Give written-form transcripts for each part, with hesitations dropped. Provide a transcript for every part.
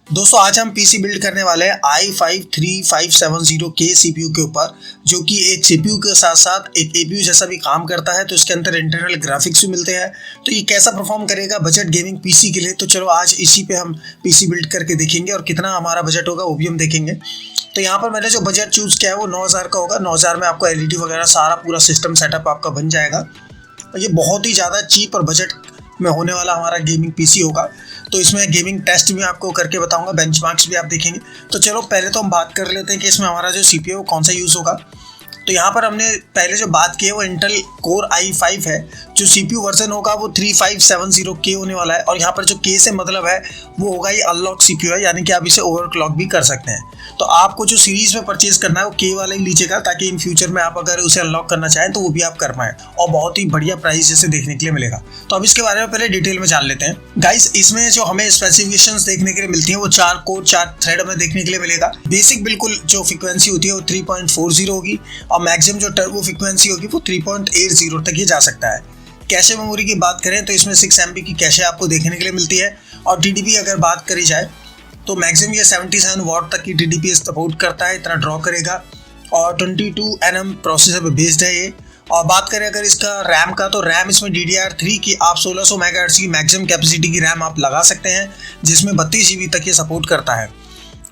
दोस्तों आज हम पीसी बिल्ड करने वाले हैं i5-3570K CPU के ऊपर, जो कि एक CPU के साथ साथ एक APU जैसा भी काम करता है। तो इसके अंदर इंटरनल ग्राफिक्स भी मिलते हैं। तो ये कैसा परफॉर्म करेगा बजट गेमिंग पीसी के लिए, तो चलो आज इसी पे हम पीसी बिल्ड करके देखेंगे और कितना हमारा बजट होगा वो भी हम देखेंगे। तो यहाँ पर मैंने जो बजट चूज़ किया है वो 9000 का होगा। 9000 में आपको LED वगैरह सारा पूरा सिस्टम सेटअप आपका बन जाएगा। ये बहुत ही ज़्यादा चीप और बजट में होने वाला हमारा गेमिंग पीसी होगा। तो इसमें गेमिंग टेस्ट भी आपको करके बताऊंगा, बेंचमार्क्स भी आप देखेंगे। तो चलो पहले तो हम बात कर लेते हैं कि इसमें हमारा जो CPU है वो कौन सा यूज़ होगा। तो यहाँ पर हमने पहले जो बात की है वो इंटेल कोर i5 है। जो CPU वर्जन होगा वो 3570K होने वाला है। और यहाँ पर जो K से मतलब है वो होगा ये अनलॉक CPU है, यानी कि आप इसे ओवरक्लॉक भी कर सकते हैं। तो आपको जो सीरीज में परचेज करना है वो K वाला ही लीजिएगा, ताकि इन फ्यूचर में आप अगर उसे अनलॉक करना चाहें तो वो भी आप कर पाएँ और बहुत ही बढ़िया प्राइस जैसे देखने के लिए मिलेगा। तो अब इसके बारे में पहले डिटेल में जान लेते हैं। गाइस, इसमें जो हमें स्पेसिफिकेशंस देखने के लिए मिलती हैं वो 4 कोर 4 थ्रेड हमें देखने के लिए मिलेगा। बेसिक बिल्कुल जो फ्रीक्वेंसी होती है वो 3.40 होगी और मैक्सिमम जो टर्बो फ्रीक्वेंसी होगी वो 3.80 तक ये जा सकता है। कैशे मेमोरी की बात करें तो इसमें 6 MB की कैशे आपको देखने के लिए मिलती है। और TDP अगर बात करी जाए तो मैक्सिमम ये 77 वॉट तक की TDP सपोर्ट करता है, इतना ड्रॉ करेगा। और 22 nm प्रोसेसर पे बेस्ड है ये। और बात करें अगर इसका रैम का, तो रैम इसमें DDR3 की आप 1600 मेगाहर्ट्ज की मैक्सिमम कैपेसिटी की रैम आप लगा सकते हैं, जिसमें 32 GB तक ये सपोर्ट करता है।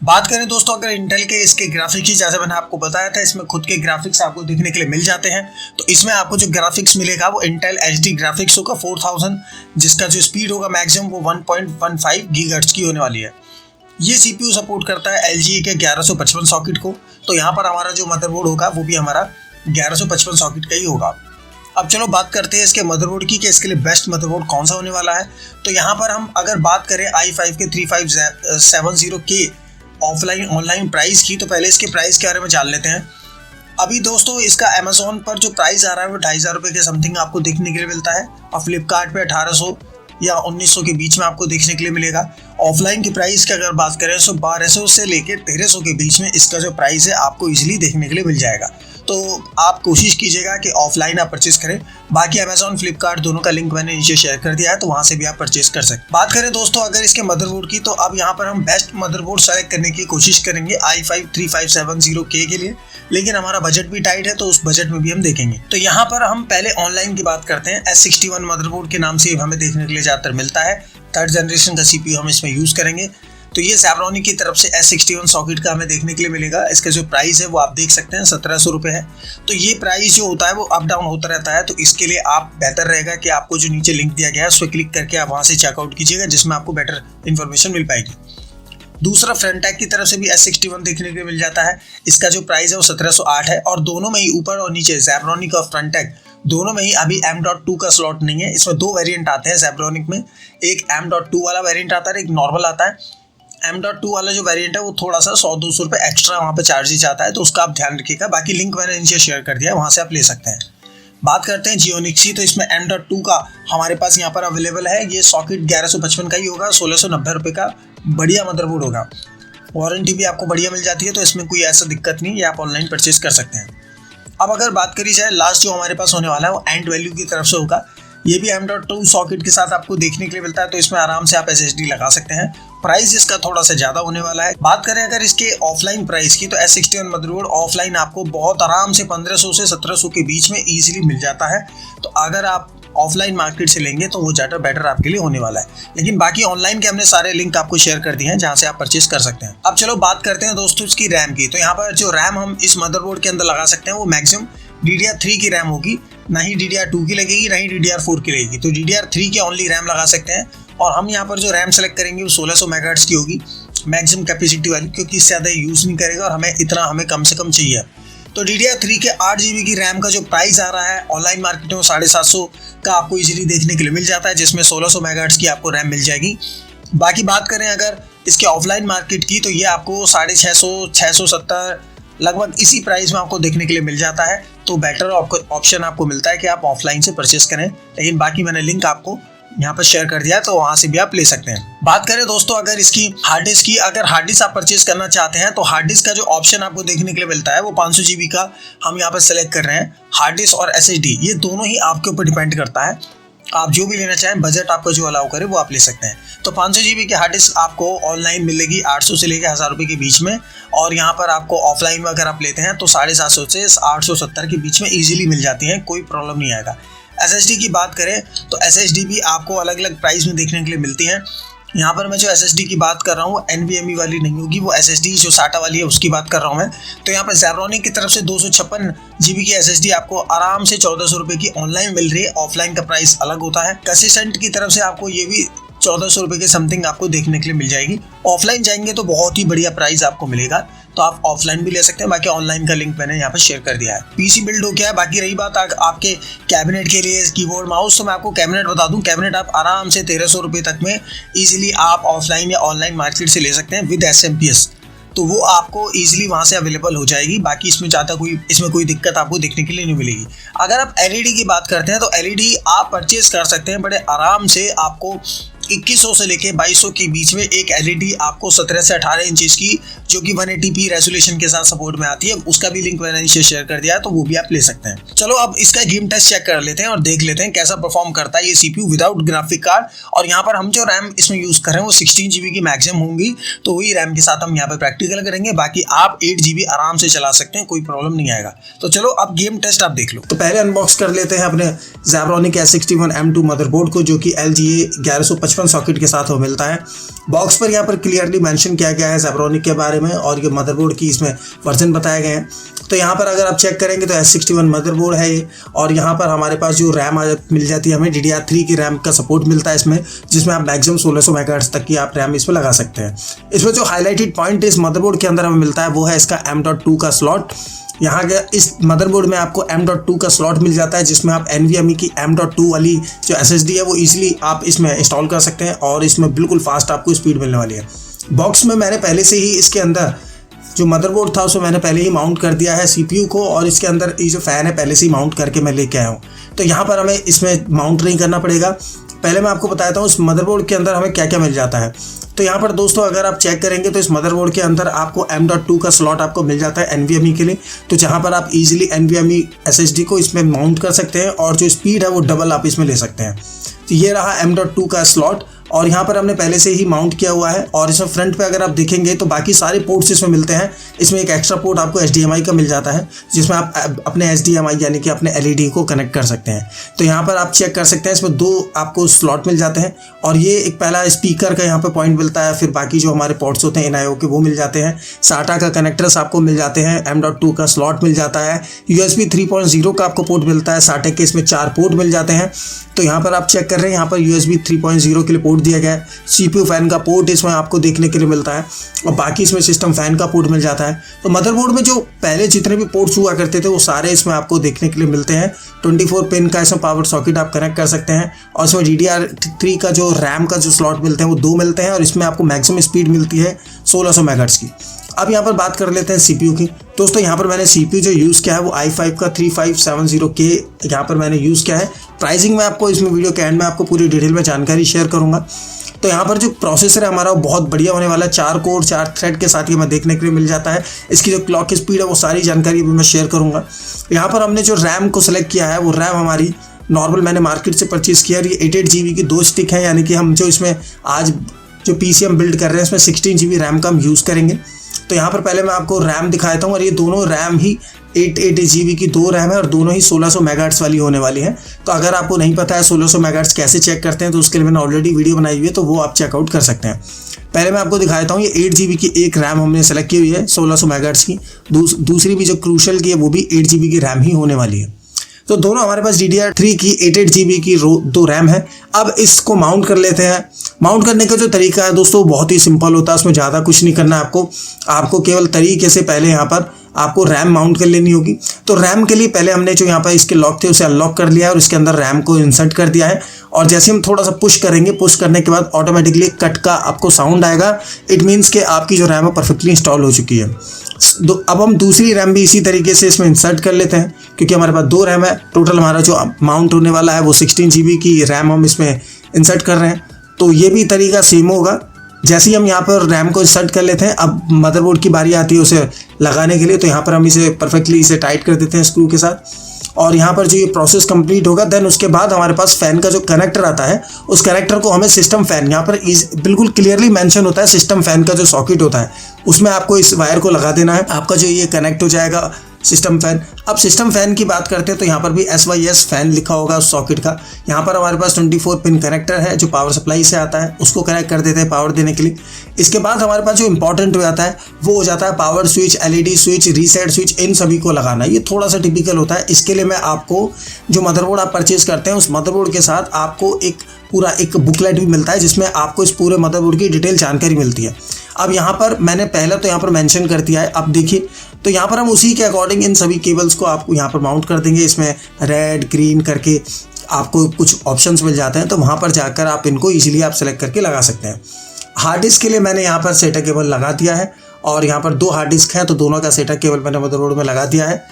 बात करें दोस्तों अगर इंटेल के इसके ग्राफिक्स की, जैसे मैंने आपको बताया था इसमें खुद के ग्राफिक्स आपको देखने के लिए मिल जाते हैं। तो इसमें आपको जो ग्राफिक्स मिलेगा वो इंटेल HD ग्राफिक्स होगा 4000, जिसका जो स्पीड होगा मैक्सिमम वो 1.15 GHz की होने वाली है। ये CPU सपोर्ट करता है LGA के 1155 सॉकेट को। तो यहाँ पर हमारा जो मदरबोर्ड होगा वो भी हमारा 1155 सॉकेट का ही होगा। अब चलो बात करते हैं इसके मदरबोर्ड की कि इसके लिए बेस्ट मदरबोर्ड कौन सा होने वाला है। तो यहाँ पर हम अगर बात करें i5 के 3570K ऑफलाइन ऑनलाइन प्राइस की, तो पहले इसके प्राइस के बारे में जान लेते हैं। अभी दोस्तों इसका अमेजोन पर जो प्राइस आ रहा है वो 2500 रुपये के समथिंग आपको देखने के लिए मिलता है और फ्लिपकार्ट पे 1800 या 1900 के बीच में आपको देखने के लिए मिलेगा। ऑफलाइन की प्राइस की अगर बात करें तो 1200 से लेकर 1300 के बीच में इसका जो प्राइस है आपको इजीली देखने के लिए मिल जाएगा। तो आप कोशिश कीजिएगा कि ऑफलाइन आप परचेज करें। बाकी अमेजोन फ्लिपकार्ट दोनों का लिंक मैंने नीचे शेयर कर दिया है, तो वहाँ से भी आप परचेज कर सकते हैं। बात करें दोस्तों अगर इसके मदरबोर्ड की, तो अब यहाँ पर हम बेस्ट मदरबोर्ड सेलेक्ट करने की कोशिश करेंगे i5-3570K के लिए, लेकिन हमारा बजट भी टाइट है तो उस बजट में भी हम देखेंगे। तो यहाँ पर हम पहले ऑनलाइन की बात करते हैं। S61 मदरबोर्ड के नाम से हमें देखने के लिए ज़्यादातर मिलता है। 3rd जनरेशन का CPU हम इसमें यूज़ करेंगे। तो ये Zebronic की तरफ से S61 सॉकेट का हमें देखने के लिए मिलेगा। इसका जो प्राइस है वो आप देख सकते हैं 1700 रुपये है। तो ये प्राइस जो होता है वो अप डाउन होता रहता है। तो इसके लिए आप बेहतर रहेगा कि आपको जो नीचे लिंक दिया गया है उस पर क्लिक करके आप वहाँ से चेकआउट कीजिएगा, जिसमें आपको बेटर इन्फॉर्मेशन मिल पाएगी। दूसरा फ्रंटेक की तरफ से भी S61 देखने के लिए मिल जाता है। इसका जो प्राइस है वो 1708 है और दोनों में ही ऊपर और नीचे Zebronic और फ्रंटेक दोनों में ही अभी M.2 का स्लॉट नहीं है। इसमें 2 वेरिएंट आते हैं Zebronic में, एक M.2 वाला वेरिएंट आता है, एक नॉर्मल आता है। M.2 वाला जो वेरिएंट है वो थोड़ा सा 100-200 रुपये एक्स्ट्रा वहाँ पे चार्जेस आता है, तो उसका आप ध्यान रखिएगा। बाकी लिंक मैंने नीचे शेयर कर दिया है, वहाँ से आप ले सकते हैं। बात करते हैं Geonix की, तो इसमें M.2 का हमारे पास यहाँ पर अवेलेबल है। ये सॉकेट 1155 का ही होगा, 1690 रुपये का बढ़िया मदरबोर्ड होगा। वारंटी भी आपको बढ़िया मिल जाती है, तो इसमें कोई ऐसा दिक्कत नहीं, ये आप ऑनलाइन परचेज कर सकते हैं। अब अगर बात करी जाए लास्ट जो हमारे पास होने वाला है वो एंड वैल्यू की तरफ से होगा। ये भी M.2 सॉकेट के साथ आपको देखने के लिए मिलता है, तो इसमें आराम से आप SSD लगा सकते हैं। प्राइस इसका थोड़ा सा ज़्यादा होने वाला है। बात करें अगर इसके ऑफलाइन प्राइस की, तो S61 मदरबोर्ड ऑफलाइन आपको बहुत आराम से 1500 से 1700 के बीच में ईजिली मिल जाता है। तो अगर आप ऑफलाइन मार्केट से लेंगे तो वो ज़्यादा बेटर आपके लिए होने वाला है। लेकिन बाकी ऑनलाइन के हमने सारे लिंक आपको शेयर कर दिए हैं, जहाँ से आप परचेज कर सकते हैं। अब चलो बात करते हैं दोस्तों इसकी रैम की। तो यहाँ पर जो रैम हम इस मदरबोर्ड के अंदर लगा सकते हैं वो मैक्सिमम DDR3 की रैम होगी, ना ही DDR2 की लगेगी, ना ही DDR4 की लगेगी। तो DDR3 की ओनली रैम लगा सकते हैं। और हम यहाँ पर जो रैम सेलेक्ट करेंगे वो 1600 मेगाहर्ट्ज की होगी मैक्सिमम कैपेसिटी वाली, क्योंकि इससे ज़्यादा यूज़ नहीं करेगा और हमें कम से कम चाहिए। तो DDR3 के 8 GB की रैम का जो प्राइस आ रहा है ऑनलाइन मार्केट में 750 का आपको इजीली देखने के लिए मिल जाता है, जिसमें 1600 मेगाहर्ट्ज की आपको रैम मिल जाएगी। बाकी बात करें अगर इसके ऑफलाइन मार्केट की, तो ये आपको 650, 670 लगभग इसी प्राइस में आपको देखने के लिए मिल जाता है। तो बेटर ऑप्शन आपको मिलता है कि आप ऑफलाइन से परचेस करें। लेकिन बाकी मैंने लिंक आपको यहाँ पर शेयर कर दिया, तो वहाँ से भी आप ले सकते हैं। बात करें दोस्तों अगर इसकी हार्ड डिस्क की, अगर हार्ड डिस्क आप परचेज करना चाहते हैं तो हार्ड डिस्क का जो ऑप्शन आपको देखने के लिए मिलता है वो 500 GB का हम यहाँ पर सेलेक्ट कर रहे हैं। हार्ड डिस्क और SSD ये दोनों ही आपके ऊपर डिपेंड करता है। आप जो भी लेना चाहें, बजट आपको जो अलाउ करे वो आप ले सकते हैं। तो 500 GB की हार्ड डिस्क आपको ऑनलाइन मिलेगी 800 से लेकर 1000 रुपये के बीच में, और यहाँ पर आपको ऑफलाइन में अगर आप लेते हैं तो 750 से 870 के बीच में ईजिली मिल जाती हैं, कोई प्रॉब्लम नहीं आएगा। SSD की बात करें तो SSD भी आपको अलग अलग प्राइस में देखने के लिए मिलती हैं। यहाँ पर मैं जो SSD की बात कर रहा हूँ NVMe वाली नहीं होगी, वो SSD जो SATA वाली है उसकी बात कर रहा हूँ मैं। तो यहाँ पर Zebronic की तरफ से 256 GB की SSD आपको आराम से 1400 रुपये की ऑनलाइन मिल रही है, ऑफलाइन का प्राइस अलग होता है। Casiscent की तरफ से आपको ये भी 1400 रुपये के समथिंग आपको देखने के लिए मिल जाएगी। ऑफलाइन जाएंगे तो बहुत ही बढ़िया प्राइस आपको मिलेगा, तो आप ऑफलाइन भी ले सकते हैं। बाकी ऑनलाइन का लिंक मैंने यहाँ पर शेयर कर दिया है। पीसी बिल्ड हो गया है। बाकी रही बात आपके कैबिनेट के लिए कीबोर्ड माउस, तो मैं आपको कैबिनेट बता दूं, कैबिनेट आप आराम से 1300 रुपये तक में इजीली आप ऑफलाइन या ऑनलाइन मार्केट से ले सकते हैं विद SMPS, तो वो आपको इजीली वहाँ से अवेलेबल हो जाएगी। बाकी इसमें ज़्यादा कोई दिक्कत आपको देखने के लिए नहीं मिलेगी। अगर आप LED की बात करते हैं तो LED आप परचेज कर सकते हैं बड़े आराम से। आपको 2100 से लेके 2200 के बीच में एक LED आपको 17 से 18 इंचेस की, जो कि 180p रेजोल्यूशन के साथ सपोर्ट में आती है, उसका भी लिंक मैंने नीचे शेयर कर दिया है, तो वो भी आप ले सकते हैं। चलो अब इसका गेम टेस्ट चेक कर लेते हैं और देख लेते हैं कैसा परफॉर्म करता है ये CPU विदाउट ग्राफिक कार्ड। और यहाँ पर हम जो रैम इसमें यूज़ कर रहे हैं वो 16 GB की मैक्सिमम होंगी, तो वही रैम के साथ हम यहाँ पर प्रैक्टिकल करेंगे। बाकी आप 8 GB आराम से चला सकते हैं, कोई प्रॉब्लम नहीं आएगा। तो चलो अब गेम टेस्ट आप देख लो। तो पहले अनबॉक्स कर लेते हैं अपने Zebronic S61M2 मदरबोर्ड को, जो कि LGA 1155 सॉकेट के साथ वो मिलता है। बॉक्स पर यहाँ पर क्लियरली मेंशन किया गया है Zebronic के बारे में, और ये मदरबोर्ड की इसमें वर्जन बताए गए हैं। तो यहाँ पर अगर आप चेक करेंगे तो S61 मदरबोर्ड है ये, और यहाँ पर हमारे पास जो रैम मिल जाती है, हमें DDR3 की रैम का सपोर्ट मिलता है इसमें, जिसमें आप मैक्सिमम 1600 मेगाहर्ट्ज तक की आप रैम इसमें लगा सकते हैं। इसमें जो हाईलाइटेड पॉइंट इस मदरबोर्ड के अंदर हमें मिलता है वो है इसका M.2 का स्लॉट। यहाँ के इस मदरबोर्ड में आपको M.2 का स्लॉट मिल जाता है, जिसमें आप NVMe की M.2 वाली जो SSD है वो इजीली आप इसमें इंस्टॉल कर सकते हैं, और इसमें बिल्कुल फास्ट आपको स्पीड मिलने वाली है। बॉक्स में मैंने पहले से ही इसके अंदर जो मदरबोर्ड था उसको मैंने पहले ही माउंट कर दिया है CPU को, और इसके अंदर ये जो फ़ैन है पहले से ही माउंट करके मैं लेके आया हूँ। तो यहाँ पर हमें इसमें माउंट नहीं करना पड़ेगा। पहले मैं आपको बताता हूँ इस मदरबोर्ड के अंदर हमें क्या क्या मिल जाता है। तो यहाँ पर दोस्तों अगर आप चेक करेंगे तो इस मदरबोर्ड के अंदर आपको M.2 का स्लॉट आपको मिल जाता है NVMe के लिए, तो जहाँ पर आप इजीली NVMe SSD को इसमें माउंट कर सकते हैं, और जो स्पीड है वो डबल आप इसमें ले सकते हैं। तो ये रहा M.2 का स्लॉट, और यहाँ पर हमने पहले से ही माउंट किया हुआ है। और इसमें फ्रंट पे अगर आप देखेंगे तो बाकी सारे पोर्ट्स इसमें मिलते हैं। इसमें एक एक्स्ट्रा पोर्ट आपको HDMI का मिल जाता है, जिसमें आप अपने HDMI यानी कि अपने LED को कनेक्ट कर सकते हैं। तो यहाँ पर आप चेक कर सकते हैं इसमें 2 आपको स्लॉट मिल जाते हैं, और ये एक पहला स्पीकर का यहाँ पर पॉइंट मिलता है, फिर बाकी जो हमारे पोर्ट्स होते हैं NIO के वो मिल जाते हैं। SATA का कनेक्टर्स आपको मिल जाते हैं, M.2 का स्लॉट मिल जाता है, USB 3.0 का आपको पोर्ट मिलता है, SATA के इसमें 4 पोर्ट मिल जाते हैं। तो यहाँ पर आप चेक कर रहे हैं, यहाँ पर USB 3.0 के लिए पोर्ट दिया गया है। CPU फैन का पोर्ट इसमें आपको देखने के लिए मिलता है, और बाकी इसमें सिस्टम फैन का पोर्ट मिल जाता है। तो मदरबोर्ड में जो पहले जितने भी पोर्ट्स हुआ करते थे वो सारे इसमें आपको देखने के लिए मिलते हैं। 24 पिन का इसमें पावर सॉकेट आप कनेक्ट कर सकते हैं, और इसमें DDR3 का जो रैम का जो स्लॉट मिलते हैं वो 2 मिलते हैं, और इसमें आपको मैक्सिमम स्पीड मिलती है 1600 मेगाहर्ट्ज की। अब यहाँ पर बात कर लेते हैं CPU की। दोस्तों यहाँ पर मैंने CPU जो यूज़ किया है वो i5 का 3570K यहाँ पर मैंने यूज़ किया है। प्राइसिंग में आपको इसमें वीडियो के एंड में आपको पूरी डिटेल में जानकारी शेयर करूँगा। तो यहाँ पर जो प्रोसेसर है हमारा वो बहुत बढ़िया होने वाला है, 4 कोर 4 थ्रेड के साथ ये मैं देखने के लिए मिल जाता है। इसकी जो क्लॉक की स्पीड है वो सारी जानकारी भी मैं शेयर करूँगा। यहाँ पर हमने जो रैम को सिलेक्ट किया है वो रैम हमारी नॉर्मल मैंने मार्केट से परचेज़ किया है। ये 88 GB की 2 स्टिक है, यानी कि हम जो इसमें आज जो PC हम बिल्ड कर रहे हैं इसमें 16 GB रैम का हम यूज़ करेंगे। तो यहाँ पर पहले मैं आपको रैम दिखाता हूँ, और ये दोनों रैम ही 8 GB की 2 रैम है, और दोनों ही 1600 मेगाहर्ट्ज वाली होने वाली है। तो अगर आपको नहीं पता है 1600 मेगाहर्ट्ज कैसे चेक करते हैं तो उसके लिए मैंने ऑलरेडी वीडियो बनाई हुई है, तो वो आप चेकआउट कर सकते हैं। पहले मैं आपको दिखाता हूँ, ये 8 GB की एक रैम हमने सेलेक्ट की हुई है 1600 मेगाहर्ट्ज की। दूसरी भी जो क्रूशल की है वो भी 8 GB की रैम ही होने वाली है। तो दोनों हमारे पास DDR3 की 88 GB की 2 रैम है। अब इसको माउंट कर लेते हैं। माउंट करने का जो तरीका है दोस्तों बहुत ही सिंपल होता है, उसमें ज़्यादा कुछ नहीं करना है आपको केवल तरीके से पहले यहाँ पर आपको रैम माउंट कर लेनी होगी। तो रैम के लिए पहले हमने जो यहाँ पर इसके लॉक थे उसे अनलॉक कर लिया है, और इसके अंदर रैम को इंसर्ट कर दिया है। और जैसे हम थोड़ा सा पुश करेंगे, पुश करने के बाद ऑटोमेटिकली कट का आपको साउंड आएगा। इट मीन्स कि आपकी जो रैम है परफेक्टली इंस्टॉल हो चुकी है। अब हम दूसरी रैम भी इसी तरीके से इसमें इंसर्ट कर लेते हैं, क्योंकि हमारे पास 2 रैम है। टोटल हमारा जो माउंट होने वाला है वो 16 GB की रैम हम इसमें इंसर्ट कर रहे हैं। तो ये भी तरीका सेम होगा। जैसे ही हम यहाँ पर रैम को इंसर्ट कर लेते हैं, अब मदरबोर्ड की बारी आती है उसे लगाने के लिए। तो यहाँ पर हम इसे परफेक्टली टाइट कर देते हैं स्क्रू के साथ, और यहाँ पर जो ये प्रोसेस कंप्लीट होगा देन उसके बाद हमारे पास फैन का जो कनेक्टर आता है उस कनेक्टर को हमें सिस्टम फैन, यहाँ पर बिल्कुल क्लियरली मेंशन होता है सिस्टम फैन का जो सॉकेट होता है उसमें आपको इस वायर को लगा देना है। आपका जो ये कनेक्ट हो जाएगा सिस्टम फैन। अब सिस्टम फैन की बात करते हैं तो यहाँ पर भी SYS फैन लिखा होगा उस सॉकेट का। यहाँ पर हमारे पास 24 पिन कनेक्टर है जो पावर सप्लाई से आता है, उसको कनेक्ट कर देते हैं पावर देने के लिए। इसके बाद हमारे पास जो इंपॉर्टेंट हो जाता है वो हो जाता है power switch, LED switch, reset switch, इन सभी को लगाना। ये थोड़ा सा टिपिकल होता है। इसके लिए मैं आपको जो मदरबोर्ड आप परचेज करते हैं उस मदरबोर्ड के साथ आपको एक पूरा एक बुकलेट भी मिलता है जिसमें आपको इस पूरे मदरबोर्ड की डिटेल जानकारी मिलती है। अब यहाँ पर मैंने पहले तो यहाँ पर मेंशन कर दिया है। अब देखिए तो यहाँ पर हम उसी के अकॉर्डिंग इन सभी केबल्स को आपको यहाँ पर माउंट कर देंगे। इसमें रेड ग्रीन करके आपको कुछ ऑप्शंस मिल जाते हैं तो वहाँ पर जाकर आप इनको इजीली आप सेलेक्ट करके लगा सकते हैं। हार्ड डिस्क के लिए मैंने यहाँ पर सेटा केबल लगा दिया है और यहाँ पर 2 हार्ड डिस्क हैं तो दोनों का सेटा केबल मैंने मदरबोर्ड में लगा दिया है।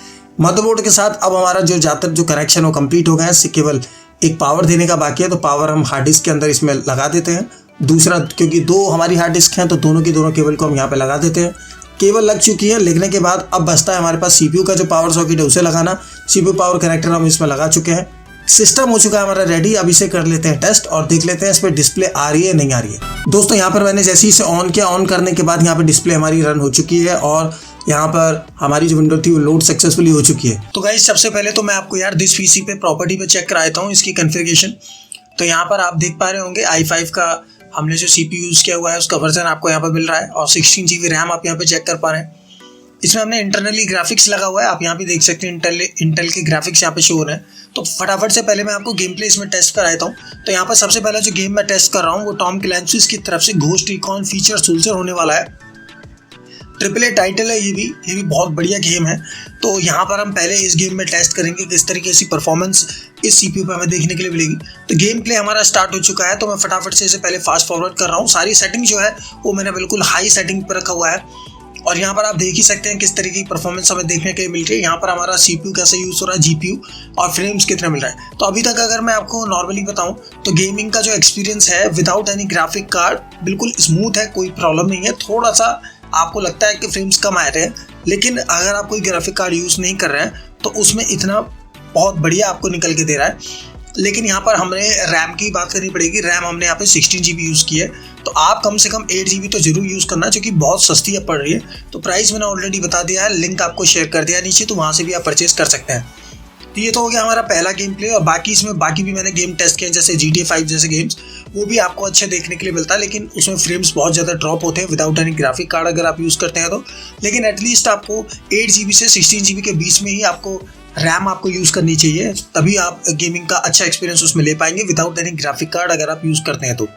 मदरबोर्ड के साथ अब हमारा जो ज़्यादातर जो कनेक्शन वो कंप्लीट हो गया है, केवल एक पावर देने का बाकी है तो पावर हम हार्ड डिस्क के अंदर इसमें लगा देते हैं। दूसरा क्योंकि 2 हमारी हार्ड डिस्क हैं तो दोनों की दोनों केबल को हम यहाँ पे लगा देते हैं। केबल लग चुकी है, लिखने के बाद अब बचता है हमारे पास CPU का जो पावर सॉकेट है उसे लगाना। CPU पावर कनेक्टर हम इसमें लगा चुके हैं। सिस्टम हो चुका है हमारा रेडी। अब इसे कर लेते हैं टेस्ट और देख लेते हैं इस पर डिस्प्ले आ रही है नहीं आ रही है। दोस्तों यहाँ पर मैंने जैसे ही इसे ऑन किया, ऑन करने के बाद यहाँ पर डिस्प्ले हमारी रन हो चुकी है और यहाँ पर हमारी जो विंडो थी वो लोड सक्सेसफुली हो चुकी है। तो गाइस सबसे पहले तो मैं आपको यार दिस PC पे प्रॉपर्टी पे चेक कराता हूँ इसकी कॉन्फ़िगरेशन। तो यहाँ पर आप देख पा रहे होंगे i5 का हमने जो CPU यूज़ किया हुआ है उसका वर्जन आपको यहाँ पर मिल रहा है और 16 GB रैम आप यहाँ पे चेक कर पा रहे हैं। इसमें हमने इंटरनली ग्राफिक्स लगा हुआ है, आप यहाँ पे देख सकते हैं इंटेल के ग्राफिक्स यहाँ पे शो हो रहे हैं। तो फटाफट से पहले मैं आपको गेम प्ले इसमें टेस्ट कराता हूँ। तो यहाँ पर सबसे पहला जो गेम मैं टेस्ट कर रहा हूँ वो टॉम क्लैंसी की तरफ से घोस्ट रिकॉन फीचर सोल्जर होने वाला है। AAA टाइटल है ये भी बहुत बढ़िया गेम है। तो यहाँ पर हम पहले इस गेम में टेस्ट करेंगे किस तरीके से परफॉर्मेंस इस CPU पे हमें देखने के लिए मिलेगी। तो गेम प्ले हमारा स्टार्ट हो चुका है तो मैं फटाफट से इसे पहले फास्ट फॉरवर्ड कर रहा हूँ। सारी सेटिंग जो है वो मैंने बिल्कुल हाई सेटिंग पर रखा हुआ है और यहाँ पर आप देख ही सकते हैं किस तरीके की परफॉर्मेंस हमें देखने के लिए मिल रही है। यहाँ पर हमारा CPU कैसे यूज़ हो रहा है, GPU और फ्रेम्स कितना मिल रहा है। तो अभी तक अगर मैं आपको नॉर्मली बताऊँ तो गेमिंग का जो एक्सपीरियंस है विदाउट एनी ग्राफिक कार्ड बिल्कुल स्मूथ है, कोई प्रॉब्लम नहीं है। थोड़ा सा आपको लगता है कि फ्रेम्स कम आ रहे हैं, लेकिन अगर आप कोई ग्राफिक कार्ड यूज़ नहीं कर रहे हैं तो उसमें इतना बहुत बढ़िया आपको निकल के दे रहा है। लेकिन यहाँ पर हमें रैम की बात करनी पड़ेगी। रैम हमने यहाँ पे 16 GB यूज़ की है तो आप कम से कम 8 GB तो जरूर यूज़ करना जो कि बहुत सस्ती अब पड़ रही है। तो प्राइस मैंने ऑलरेडी बता दिया है, लिंक आपको शेयर कर दिया नीचे, तो वहाँ से भी आप परचेज कर सकते हैं। तो ये तो हो गया हमारा पहला गेम प्ले और बाकी भी मैंने गेम टेस्ट किए जैसे GTA 5 जैसे गेम्स, वो भी आपको अच्छे देखने के लिए मिलता है, लेकिन उसमें फ्रेम्स बहुत ज़्यादा ड्रॉप होते हैं विदाउट एनी ग्राफिक कार्ड अगर आप यूज़ करते हैं तो। लेकिन एटलीस्ट आपको 8 GB से 16 GB के बीच में ही आपको रैम आपको यूज़ करनी चाहिए, तभी आप गेमिंग का अच्छा एक्सपीरियंस उसमें ले पाएंगे विदाउट एनी ग्राफिक कार्ड अगर आप यूज़ करते हैं तो।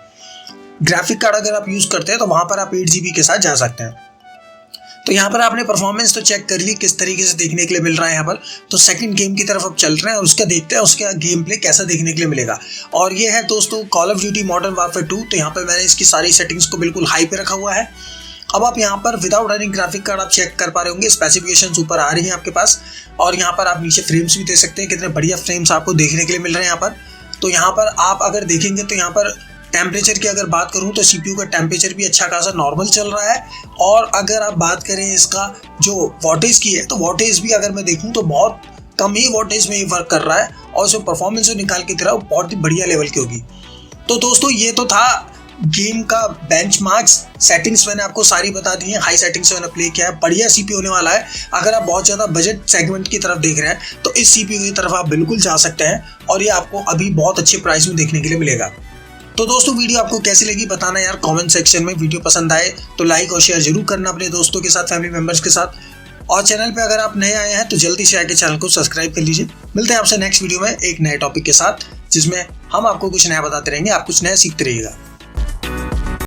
ग्राफिक कार्ड अगर आप यूज़ करते हैं तो वहाँ पर आप 8 GB के साथ जा सकते हैं। तो यहाँ पर आपने परफॉर्मेंस तो चेक कर ली किस तरीके से देखने के लिए मिल रहा है यहाँ पर। तो सेकंड गेम की तरफ अब चल रहे हैं और उसका देखते हैं उसका गेम प्ले कैसा देखने के लिए मिलेगा। और ये है दोस्तों call of duty modern warfare 2। तो यहाँ पर मैंने इसकी सारी सेटिंग्स को बिल्कुल हाई पे रखा हुआ है। अब आप यहाँ पर विदाउट रनिंग ग्राफिक कार्ड आप चेक कर पा रहे होंगे, स्पेसिफिकेशंस ऊपर आ रही हैं आपके पास और यहाँ पर आप नीचे फ्रेम्स भी दे सकते हैं, कितने बढ़िया फ्रेम्स आपको देखने के लिए मिल रहे हैं यहाँ पर। तो यहाँ पर आप अगर देखेंगे तो यहाँ पर टेम्परेचर की अगर बात करूँ तो CPU का टेम्परेचर भी अच्छा खासा नॉर्मल चल रहा है। और अगर आप बात करें इसका जो वॉटेज की है तो वॉटेज भी अगर मैं देखूँ तो बहुत कम ही वॉटेज में ये वर्क कर रहा है और जो परफॉर्मेंस जो निकाल के दे रहा है वो बहुत ही बढ़िया लेवल की होगी। तो दोस्तों ये तो था गेम का बेंचमार्क्स। सेटिंग्स मैंने आपको सारी बता दी हैं, हाई सेटिंग्स मैंने प्ले किया है, बढ़िया CPU होने वाला है। अगर आप बहुत ज़्यादा बजट सेगमेंट की तरफ देख रहे हैं तो इस CPU की तरफ आप बिल्कुल जा सकते हैं और ये आपको अभी बहुत अच्छे प्राइस में देखने के लिए मिलेगा। तो दोस्तों वीडियो आपको कैसी लगी बताना यार कमेंट सेक्शन में। वीडियो पसंद आए तो लाइक और शेयर जरूर करना अपने दोस्तों के साथ, फैमिली मेंबर्स के साथ। और चैनल पे अगर आप नए आए हैं तो जल्दी से आके चैनल को सब्सक्राइब कर लीजिए। मिलते हैं आपसे नेक्स्ट वीडियो में एक नए टॉपिक के साथ जिसमें हम आपको कुछ नया बताते रहेंगे, आप कुछ नया सीखते रहिएगा।